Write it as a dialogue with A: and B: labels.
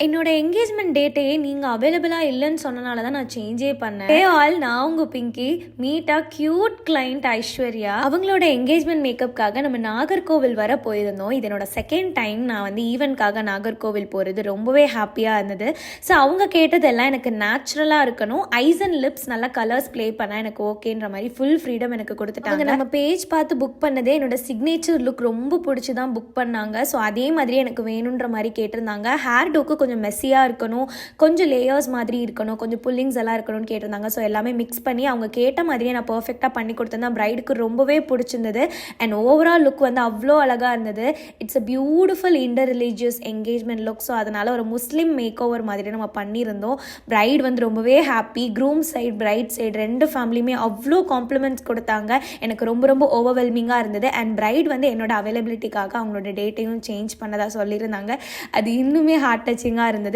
A: என்னோட என்கேஜ்மெண்ட் டேட்டையே நீங்கள் அவைலபிளாக இல்லைன்னு சொன்னனால தான் நான் சேஞ்சே பண்ணேன். நான் உங்கள் பிங்கி மீட்டா கியூட் கிளைண்ட் ஐஸ்வர்யா. அவங்களோட என்கேஜ்மெண்ட் மேக்கப்காக நம்ம நாகர்கோவில் வர போயிருந்தோம். இது என்னோட செகண்ட் டைம் நான் வந்து ஈவெண்ட்காக நாகர்கோவில் போகிறது. ரொம்பவே ஹாப்பியாக இருந்தது. ஸோ அவங்க கேட்டதெல்லாம் எனக்கு நேச்சுரலாக இருக்கணும், ஐஸ் அண்ட் லிப்ஸ் நல்லா கலர்ஸ் ப்ளே பண்ணால் எனக்கு ஓகேன்ற மாதிரி ஃபுல் ஃப்ரீடம் எனக்கு கொடுத்துட்டாங்க. நம்ம பேஜ் பார்த்து புக் பண்ணதே என்னோட சிக்னேச்சர் லுக் ரொம்ப பிடிச்சி தான் புக் பண்ணாங்க. ஸோ அதே மாதிரி எனக்கு வேணுன்ற மாதிரி கேட்டிருந்தாங்க. ஹேர் டோக்கு கொஞ்சம் மெஸ்ஸியாக இருக்கணும், கொஞ்சம் லேயர்ஸ் மாதிரி இருக்கணும், கொஞ்சம் புல்லிங்ஸ் எல்லாம் இருக்கணும்னு கேட்டிருந்தாங்க. ஸோ எல்லாமே மிக்ஸ் பண்ணி அவங்க கேட்ட மாதிரியே நான் பர்ஃபெக்டாக பண்ணி கொடுத்தேன். ப்ரைடுக்கு ரொம்பவே பிடிச்சிருந்தது. அண்ட் ஓவரால் லுக் வந்து அவ்வளோ அழகாக இருந்தது. It's a beautiful inter religious engagement look. So அதனால் ஒரு முஸ்லீம் மேக் ஓவர் மாதிரி நம்ம பண்ணியிருந்தோம். ப்ரைடு வந்து ரொம்பவே happy. Groom side bride side ரெண்டு ஃபேமிலியுமே அவ்வளோ காம்ப்ளிமெண்ட்ஸ் கொடுத்தாங்க. எனக்கு ரொம்ப ரொம்ப ஓவர்வெல்மிங்காக இருந்தது. அண்ட் ப்ரைட் வந்து என்னோட அவைலபிலிட்டிக்காக அவங்களோட டேட்டையும் சேஞ்ச் பண்ணதாக சொல்லியிருந்தாங்க. அது இன்னுமே ஹார்ட் டச்சிங்காக இருந்தது.